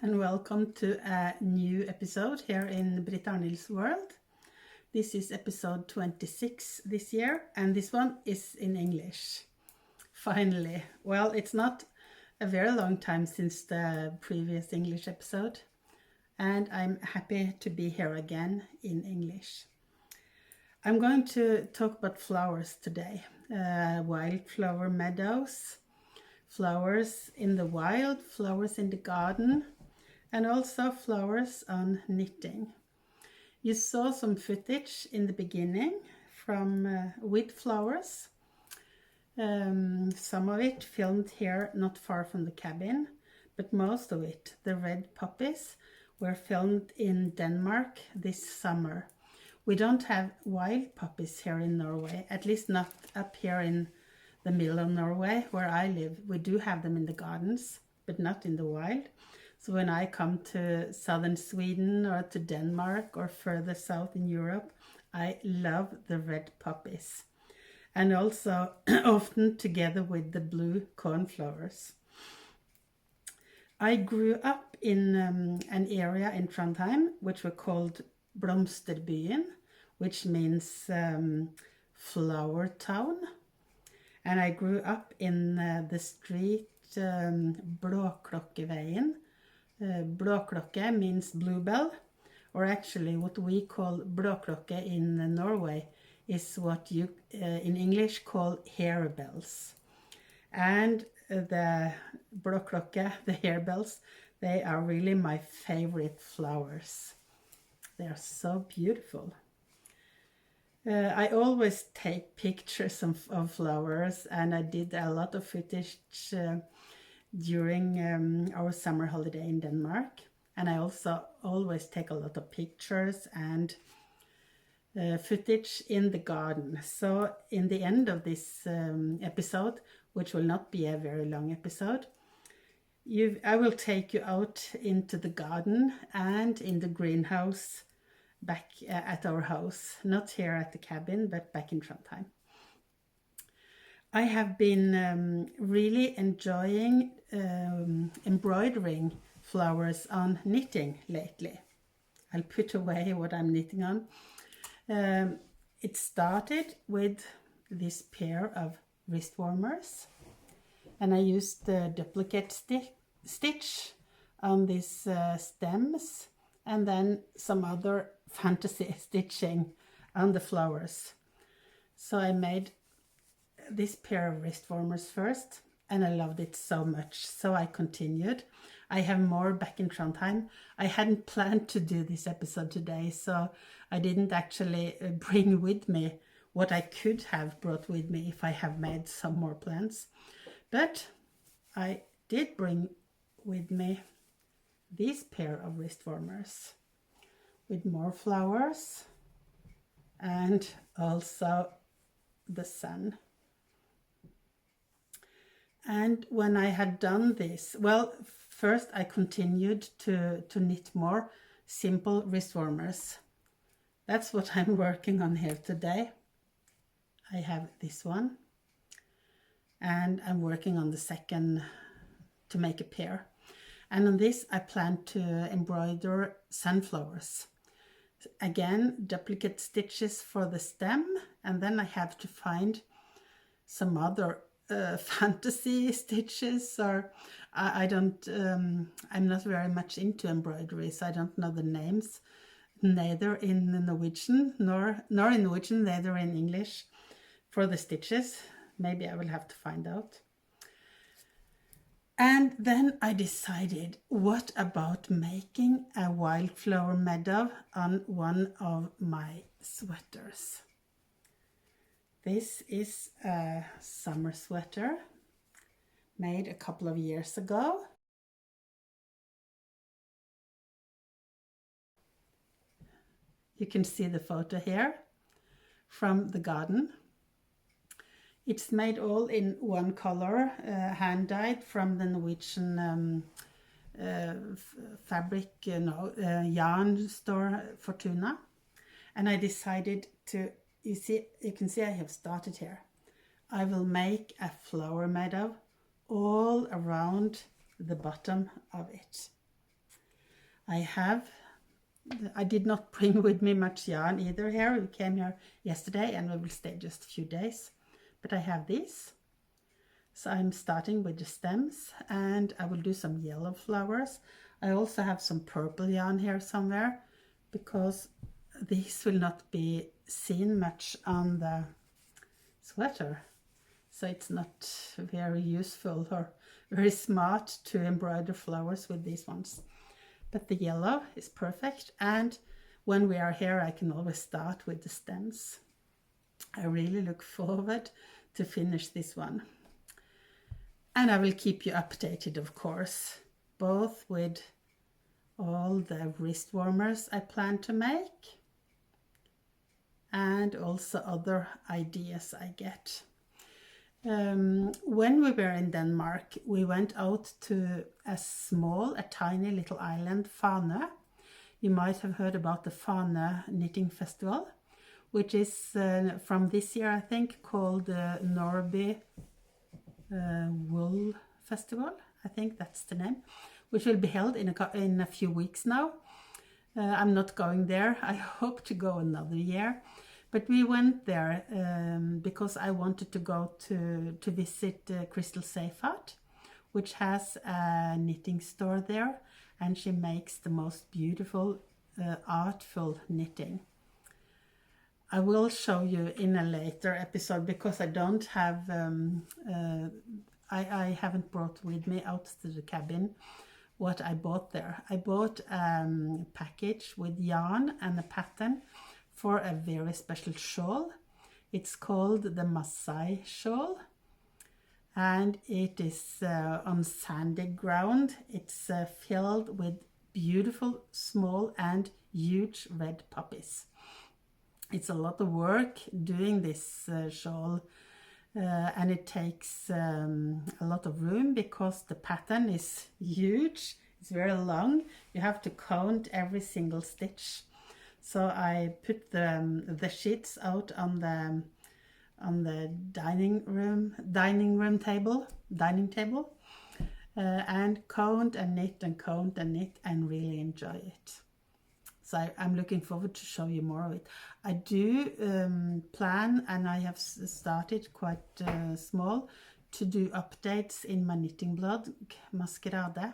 and welcome to a new episode here in Britta Arnild's world. This is episode 26 this year, and this one is in English. Finally. Well, it's not a very long time since the previous English episode, and I'm happy to be here again in English. I'm going to talk about flowers today. Wildflower meadows, flowers in the wild, flowers in the garden, and also flowers on knitting. You saw some footage in the beginning from Wildflowers. Some of it filmed here not far from the cabin, but most of it, the red poppies, were filmed in Denmark this summer. We don't have wild poppies here in Norway, at least not up here in the middle of Norway where I live. We do have them in the gardens, but not in the wild. So when I come to southern Sweden or to Denmark or further south in Europe, I love the red poppies. And also often together with the blue cornflowers. I grew up in an area in Trondheim which were called Blomsterbyen, which means flower town. And I grew up in the street Blåklokkeveien. Blåklokke means bluebell, or actually what we call blåklokke in Norway is what you in English call harebells. And the blåklokke, the harebells, they are really my favorite flowers. They are so beautiful. I always take pictures of flowers, and I did a lot of footage during our summer holiday in Denmark. And I also always take a lot of pictures and footage in the garden. So in the end of this episode, which will not be a very long episode, I will take you out into the garden and in the greenhouse back at our house, not here at the cabin, but back in Trondheim. I have been really enjoying embroidering flowers on knitting lately. I'll put away what I'm knitting on. It started with this pair of wrist warmers, and I used the duplicate stitch on these stems, and then some other fantasy stitching on the flowers. So I made this pair of wrist warmers first, and I loved it so much, so I continued. I have more back in Trondheim. I hadn't planned to do this episode today, so I didn't actually bring with me what I could have brought with me if I have made some more plants. But I did bring with me this pair of wrist warmers with more flowers and also the sun. And when I had done this, well, first I continued to knit more simple wrist warmers. That's what I'm working on here today. I have this one, and I'm working on the second to make a pair. And on this I plan to embroider sunflowers. Again, duplicate stitches for the stem, and then I have to find some other fantasy stitches, or I'm not very much into embroidery, so I don't know the names, neither in Norwegian nor in Norwegian, neither in English for the stitches. Maybe I will have to find out. And then I decided, what about making a wildflower meadow on one of my sweaters? This is a summer sweater made a couple of years ago. You can see the photo here from the garden. It's made all in one color, hand-dyed from the Norwegian fabric, yarn store Fortuna. And I decided to, you can see I have started here. I will make a flower meadow all around the bottom of it. I did not bring with me much yarn either here. We came here yesterday and we will stay just a few days. But I have these. So I'm starting with the stems and I will do some yellow flowers. I also have some purple yarn here somewhere because these will not be seen much on the sweater. So it's not very useful or very smart to embroider flowers with these ones. But the yellow is perfect, and when we are here I can always start with the stems. I really look forward to finish this one. And I will keep you updated, of course, both with all the wrist warmers I plan to make and also other ideas I get. When we were in Denmark, we went out to a tiny little island, Fanø. You might have heard about the Fanø Knitting Festival, which is from this year, I think, called the Norby Wool Festival. I think that's the name, which will be held in a few weeks now. I'm not going there. I hope to go another year. But we went there because I wanted to go to visit Crystal Seyfarth, which has a knitting store there, and she makes the most beautiful, artful knitting. I will show you in a later episode because I don't have, I haven't brought with me out to the cabin what I bought there. I bought a package with yarn and a pattern for a very special shawl. It's called the Masai shawl, and it is on sandy ground. It's filled with beautiful small and huge red poppies. It's a lot of work doing this shawl, and it takes a lot of room because the pattern is huge. It's very long. You have to count every single stitch. So I put the sheets out on the dining table, and count and knit and really enjoy it. So I'm looking forward to show you more of it. I do plan, and I have started quite small, to do updates in my knitting blog, Maskerade.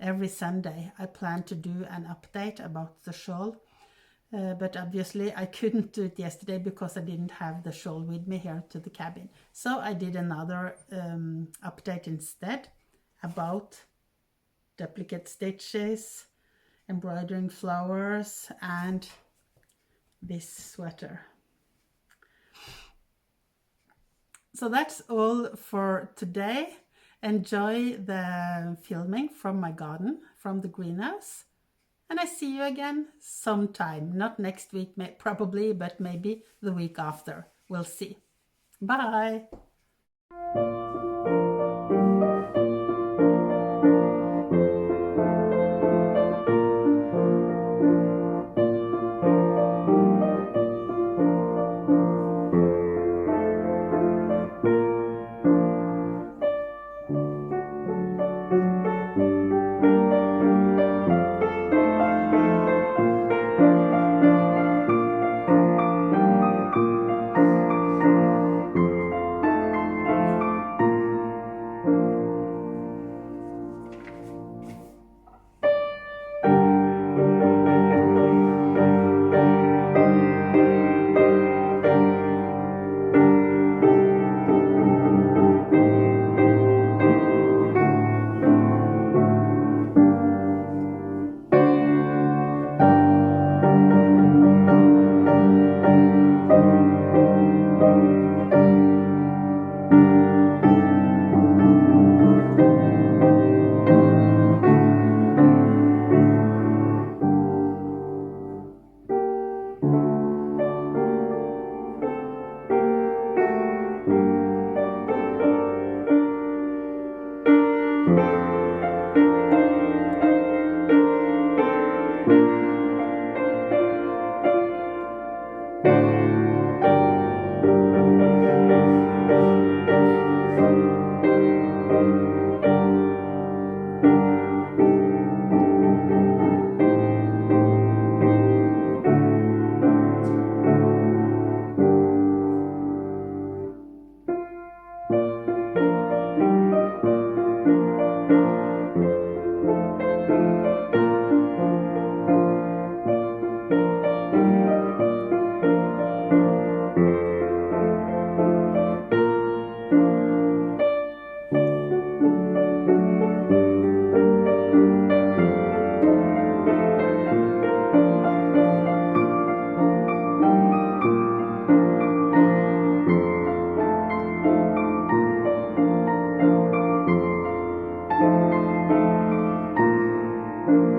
Every Sunday I plan to do an update about the shawl. But obviously I couldn't do it yesterday because I didn't have the shawl with me here to the cabin. So I did another update instead about duplicate stitches, embroidering flowers, and this sweater. So that's all for today. Enjoy the filming from my garden, from the greenhouse. And I see you again sometime. Not next week, probably, but maybe the week after. We'll see. Bye. you.